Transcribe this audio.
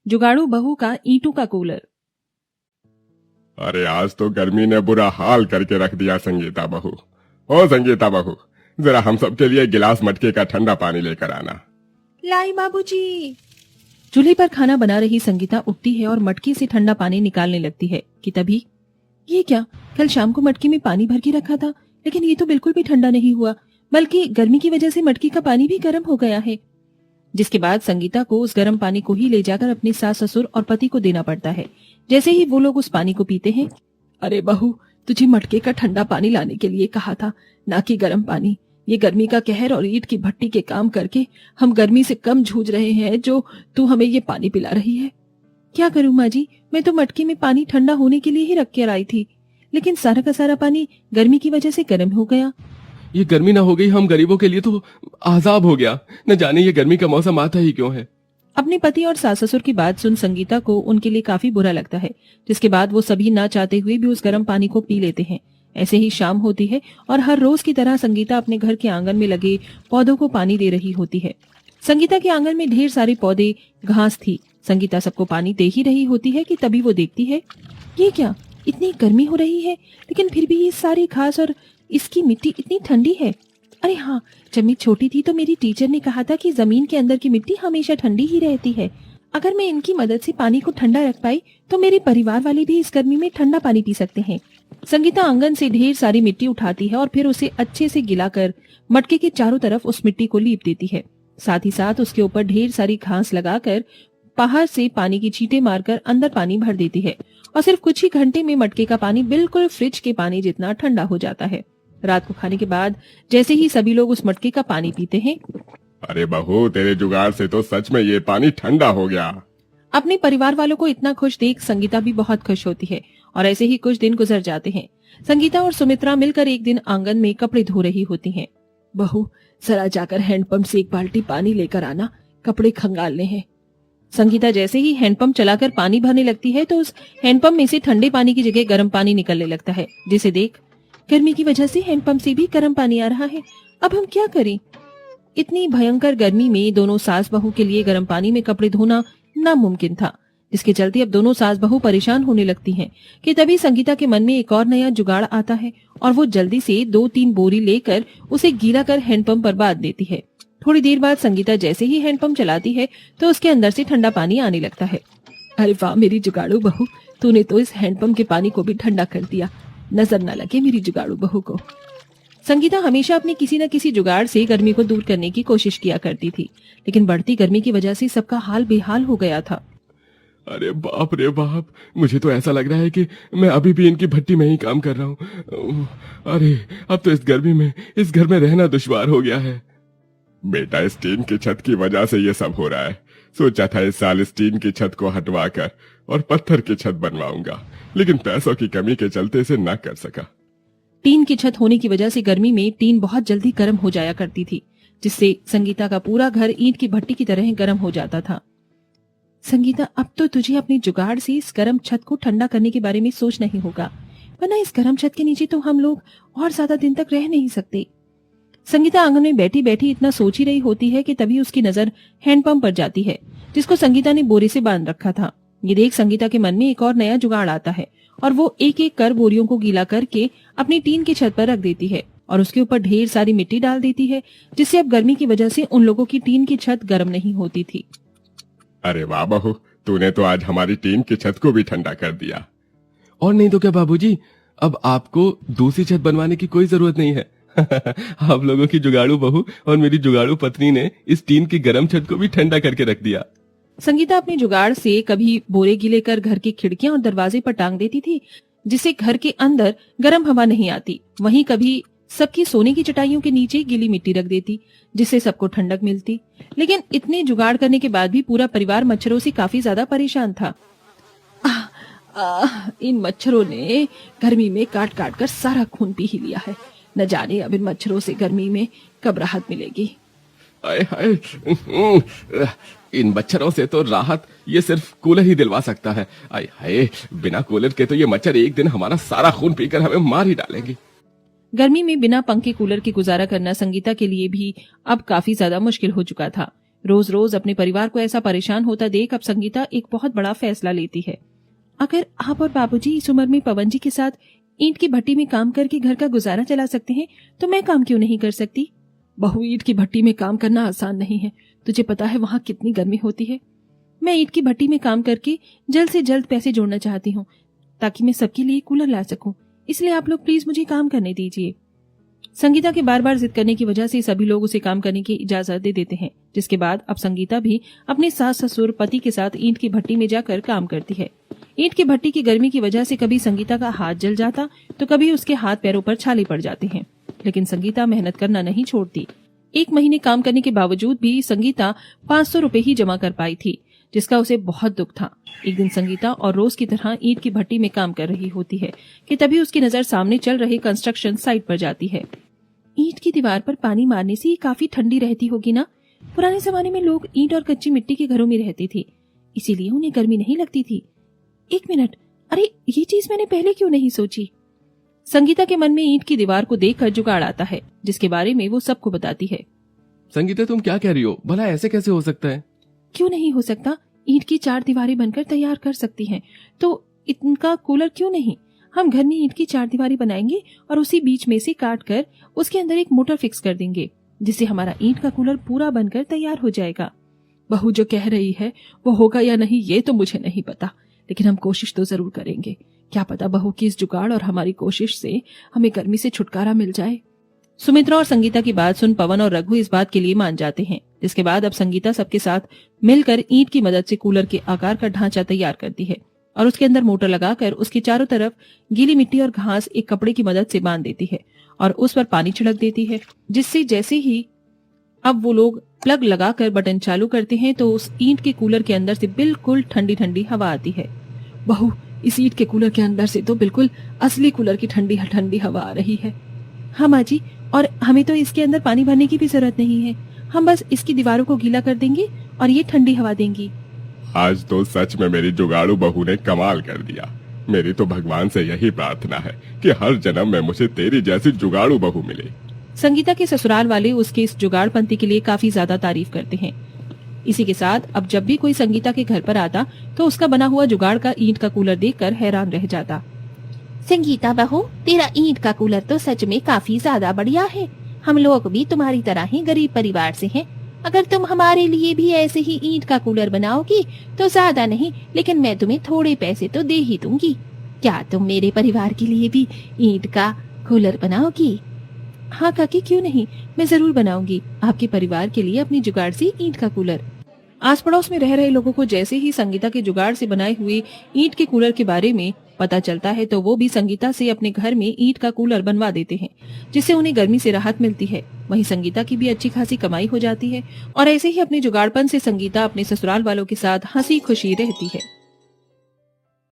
जुगाड़ू बहू का ईंटों का कूलर। अरे आज तो गर्मी ने बुरा हाल करके रख दिया संगीता बहू। ओ संगीता बहू, जरा हम सबके लिए गिलास मटके का ठंडा पानी लेकर आना। लाई बाबूजी। चूल्हे पर खाना बना रही संगीता उठती है और मटके से ठंडा पानी निकालने लगती है कि तभी ये क्या, कल शाम को मटके में पानी भर के रखा था, लेकिन ये तो बिल्कुल भी ठंडा नहीं हुआ, बल्कि गर्मी की वजह से मटके का पानी भी गर्म हो गया है। जिसके बाद संगीता को उस गर्म पानी को ही ले जाकर अपने सास ससुर और पति को देना पड़ता है। जैसे ही वो लोग उस पानी को पीते हैं, अरे बहू, तुझे मटके का ठंडा पानी लाने के लिए कहा था, ना कि गर्म पानी। ये गर्मी का कहर और ईंट की भट्टी के काम करके हम गर्मी से कम जूझ रहे हैं, जो तू हमें ये पानी पिला रही है। क्या करूं माँ जी, मैं तो मटके में पानी ठंडा होने के लिए ही रख कर आई थी, लेकिन सारा का सारा पानी गर्मी की वजह से गर्म हो गया। ये गर्मी ना हो गई हम गरीबों के लिए तो आजाब हो गया। न जाने ये गर्मी का मौसम आता ही क्यों है। अपने पति और सास ससुर की बात सुन संगीता को उनके लिए काफी बुरा लगता है, जिसके बाद वो सभी ना चाहते हुए भी उस गर्म पानी को पी लेते हैं। ऐसे ही शाम होती है और हर रोज की तरह संगीता अपने घर के आंगन में लगे पौधों को पानी दे रही होती है। संगीता के आंगन में ढेर सारे पौधे, घास थी। संगीता सबको पानी दे ही रही होती है कि तभी वो देखती है, ये क्या, इतनी गर्मी हो रही है, लेकिन फिर भी ये सारी घास और इसकी मिट्टी इतनी ठंडी है। अरे हाँ, जब मैं छोटी थी तो मेरी टीचर ने कहा था कि जमीन के अंदर की मिट्टी हमेशा ठंडी ही रहती है। अगर मैं इनकी मदद से पानी को ठंडा रख पाई तो मेरे परिवार वाले भी इस गर्मी में ठंडा पानी पी सकते हैं। संगीता आंगन से ढेर सारी मिट्टी उठाती है और फिर उसे अच्छे से गिलाकर मटके के चारों तरफ उस मिट्टी को लीप देती है। साथ ही साथ उसके ऊपर ढेर सारी घास लगाकर बाहर से पानी की छींटे मारकर अंदर पानी भर देती है और सिर्फ कुछ ही घंटे में मटके का पानी बिल्कुल फ्रिज के पानी जितना ठंडा हो जाता है। रात को खाने के बाद जैसे ही सभी लोग उस मटके का पानी पीते हैं, अरे बहू, तेरे जुगाड़ से तो सच में ये पानी ठंडा हो गया। अपने परिवार वालों को इतना खुश देख संगीता भी बहुत खुश होती है और ऐसे ही कुछ दिन गुजर जाते हैं। संगीता और सुमित्रा मिलकर एक दिन आंगन में कपड़े धो रही होती हैं। बहू, जरा जाकर हैंडपंप से एक बाल्टी पानी लेकर आना, कपड़े खंगालने हैं। संगीता जैसे ही हैंडपंप चलाकर पानी भरने लगती है तो उस हैंडपंप में से ठंडे पानी की जगह गर्म पानी निकलने लगता है, जिसे देख गर्मी की वजह से हैंडपंप से भी गर्म पानी आ रहा है। अब हम क्या करें? इतनी भयंकर गर्मी में दोनों सास बहू के लिए गर्म पानी में कपड़े धोना नामुमकिन था, जिसके चलते अब दोनों सास बहू परेशान होने लगती हैं कि तभी संगीता के मन में एक और नया जुगाड़ आता है और वो जल्दी से 2-3 बोरी लेकर उसे गीला कर हैंडपंप पर बांध देती है। थोड़ी देर बाद संगीता जैसे ही हैंडपंप चलाती है तो उसके अंदर से ठंडा पानी आने लगता है। अरे वाह मेरी जुगाड़ू बहू, तूने तो इस हैंडपंप के पानी को भी ठंडा कर दिया, नजर न लगे मेरी जुगाड़ू बहू को। संगीता हमेशा अपने किसी न किसी जुगाड़ से गर्मी को दूर करने की कोशिश किया करती थी, लेकिन बढ़ती गर्मी की वजह से सबका हाल बेहाल हो गया था। अरे बाप रे बाप, मुझे तो ऐसा लग रहा है कि मैं अभी भी इनकी भट्टी में ही काम कर रहा हूँ। अरे अब तो इस गर्मी में इस घर में रहना दुश्वार हो गया है। बेटा, इस टीन की छत की वजह से ये सब हो रहा है। सोचा था इस साल इस टीन की छत को हटवाकर और पत्थर की छत बनवाऊंगा, लेकिन पैसों की कमी के चलते इसे न कर सका। टीन की छत होने की वजह से गर्मी में टीन बहुत जल्दी गर्म हो जाया करती थी, जिससे संगीता का पूरा घर ईंट की भट्टी की तरह गर्म हो जाता था। संगीता, अब तो तुझे अपने जुगाड़ से इस गर्म छत को ठंडा करने के बारे में सोचना ही होगा, वरना इस गर्म छत के नीचे तो हम लोग और ज्यादा दिन तक रह नहीं सकते। संगीता आंगन में बैठी बैठी इतना सोच ही रही होती है कि तभी उसकी नजर हैंडपंप पर जाती है, जिसको संगीता ने बोरे से बांध रखा था। ये देख संगीता के मन में एक और नया जुगाड़ आता है और वो एक एक कर बोरियों को गीला करके अपनी टीन की छत पर रख देती है और उसके ऊपर ढेर सारी मिट्टी डाल देती है, जिससे अब गर्मी की वजह से उन लोगों की टीन की छत गर्म नहीं होती थी। अरे वाह बहू, तूने तो आज हमारी टीन की छत को भी ठंडा कर दिया। और नहीं तो क्या बाबूजी, अब आपको दूसरी छत बनवाने की कोई जरूरत नहीं है। आप लोगों की जुगाड़ू बहू और मेरी जुगाड़ू पत्नी ने इस टीन की गर्म छत को भी ठंडा करके रख दिया। संगीता अपने जुगाड़ से कभी बोरे गीले कर घर की खिड़कियां और दरवाजे पर टांग देती थी, जिससे घर के अंदर गर्म हवा नहीं आती। वहीं कभी सबकी सोने की चटाइयों के नीचे गीली मिट्टी रख देती, जिससे सबको ठंडक मिलती। लेकिन इतने जुगाड़ करने के बाद भी पूरा परिवार मच्छरों से काफी ज्यादा परेशान था। इन मच्छरों ने गर्मी में काट काट कर सारा खून पी ही लिया है। न जाने अब इन मच्छरों से गर्मी में कब राहत मिलेगी। आए हाय, इन मच्छरों से तो राहत ये सिर्फ कूलर ही दिलवा सकता है। आए हाय, बिना कूलर के तो ये मच्छर एक दिन हमारा सारा खून पीकर हमें मार ही डालेंगे। गर्मी में बिना पंखे कूलर के गुजारा करना संगीता के लिए भी अब काफी ज्यादा मुश्किल हो चुका था। रोज रोज अपने परिवार को ऐसा परेशान होता देख अब संगीता एक बहुत बड़ा फैसला लेती है। अगर आप और बाबूजी इस उम्र में पवन जी के साथ ईंट की भट्टी में काम करके घर का गुजारा चला सकते हैं तो मैं काम क्यों नहीं कर सकती? बहू, ईंट की भट्टी में काम करना आसान नहीं है। तुझे पता है वहाँ कितनी गर्मी होती है। मैं ईंट की भट्टी में काम करके जल्द से जल्द पैसे जोड़ना चाहती हूँ ताकि मैं सबके लिए कूलर ला सकूं। इसलिए आप लोग प्लीज मुझे काम करने दीजिए। संगीता के बार बार जिद करने की वजह से सभी लोग उसे काम करने की इजाजत दे देते हैं, जिसके बाद अब संगीता भी अपने सास ससुर पति के साथ ईंट की भट्टी में जाकर काम करती है। ईंट की भट्टी की गर्मी की वजह से कभी संगीता का हाथ जल जाता तो कभी उसके हाथ पैरों पर छाले पड़ जाते हैं, लेकिन संगीता मेहनत करना नहीं छोड़ती। 1 महीने काम करने के बावजूद भी संगीता 500 रुपए ही जमा कर पाई थी, जिसका उसे बहुत दुख था। एक दिन संगीता और रोज की तरह ईंट की भट्टी में काम कर रही होती है कि तभी उसकी नजर सामने चल रहे कंस्ट्रक्शन साइट पर जाती है। ईंट की दीवार पर पानी मारने से ये काफी ठंडी रहती होगी ना? पुराने जमाने में लोग ईंट और कच्ची मिट्टी के घरों में रहते थे, इसीलिए उन्हें गर्मी नहीं लगती थी। 1 मिनट, अरे ये चीज मैंने पहले क्यों नहीं सोची? संगीता के मन में ईंट की दीवार को देखकर जुगाड़ आता है, जिसके बारे में वो सबको बताती है। संगीता, तुम क्या कह रही हो? भला ऐसे कैसे हो सकता है? क्यों नहीं हो सकता? ईंट की 4 दीवारें बनकर तैयार कर सकती हैं, तो इनका कूलर क्यों नहीं? हम घर में ईंट की 4 दीवारें बनाएंगे और उसी बीच में से काट कर उसके अंदर एक मोटर फिक्स कर देंगे, जिससे हमारा ईंट का कूलर पूरा बनकर तैयार हो जाएगा। बहू जो कह रही है वो होगा या नहीं ये तो मुझे नहीं पता, लेकिन हम कोशिश तो जरूर करेंगे। क्या पता बहू की इस जुगाड़ और हमारी कोशिश से हमें गर्मी से छुटकारा मिल जाए। सुमित्रा और संगीता की बात सुन पवन और रघु इस बात के लिए मान जाते हैं, जिसके बाद अब संगीता सबके साथ मिलकर ईंट की मदद से कूलर के आकार का ढांचा तैयार करती है और उसके अंदर मोटर लगाकर उसके चारों तरफ गीली मिट्टी और घास एक कपड़े की मदद से बांध देती है और उस पर पानी छिड़क देती है, जिससे जैसे ही अब वो लोग प्लग लगाकर बटन चालू करते हैं तो उस ईंट के कूलर के अंदर से बिल्कुल ठंडी ठंडी हवा आती है। बहू, इस ईंट के कूलर के अंदर से तो बिल्कुल असली कूलर की ठंडी ठंडी हवा आ रही है। हाँ माँ जी, और हमें तो इसके अंदर पानी भरने की भी जरूरत नहीं है, हम बस इसकी दीवारों को गीला कर देंगे और ये ठंडी हवा देंगी। आज तो सच में मेरी जुगाड़ू बहू ने कमाल कर दिया। मेरी तो भगवान से यही प्रार्थना है कि हर जन्म में मुझे तेरी जैसी जुगाड़ू बहू मिले। संगीता के ससुराल वाले उसके इस जुगाड़पंती के लिए काफी ज्यादा तारीफ करते हैं। इसी के साथ अब जब भी कोई संगीता के घर पर आता तो उसका बना हुआ जुगाड़ का ईंट का कूलर देखकर हैरान रह जाता। संगीता बहू, तेरा ईंट का कूलर तो सच में काफी ज्यादा बढ़िया है। हम लोग भी तुम्हारी तरह ही गरीब परिवार से हैं। अगर तुम हमारे लिए भी ऐसे ही ईंट का कूलर बनाओगी तो ज्यादा नहीं, लेकिन मैं तुम्हें थोड़े पैसे तो दे ही दूंगी। क्या तुम मेरे परिवार के लिए भी ईंट का कूलर बनाओगी? हाँ काकी, क्यों नहीं, मैं जरूर बनाऊंगी आपके परिवार के लिए अपनी जुगाड़ से ईंट का कूलर। आस पड़ोस में रह रहे लोगों को जैसे ही संगीता के जुगाड़ से बनाए हुए ईंट के कूलर के बारे में पता चलता है तो वो भी संगीता से अपने घर में ईंट का कूलर बनवा देते हैं, जिससे उन्हें गर्मी से राहत मिलती है। वहीं संगीता की भी अच्छी खासी कमाई हो जाती है और ऐसे ही अपने जुगाड़पन से संगीता अपने ससुराल वालों के साथ हंसी खुशी रहती है।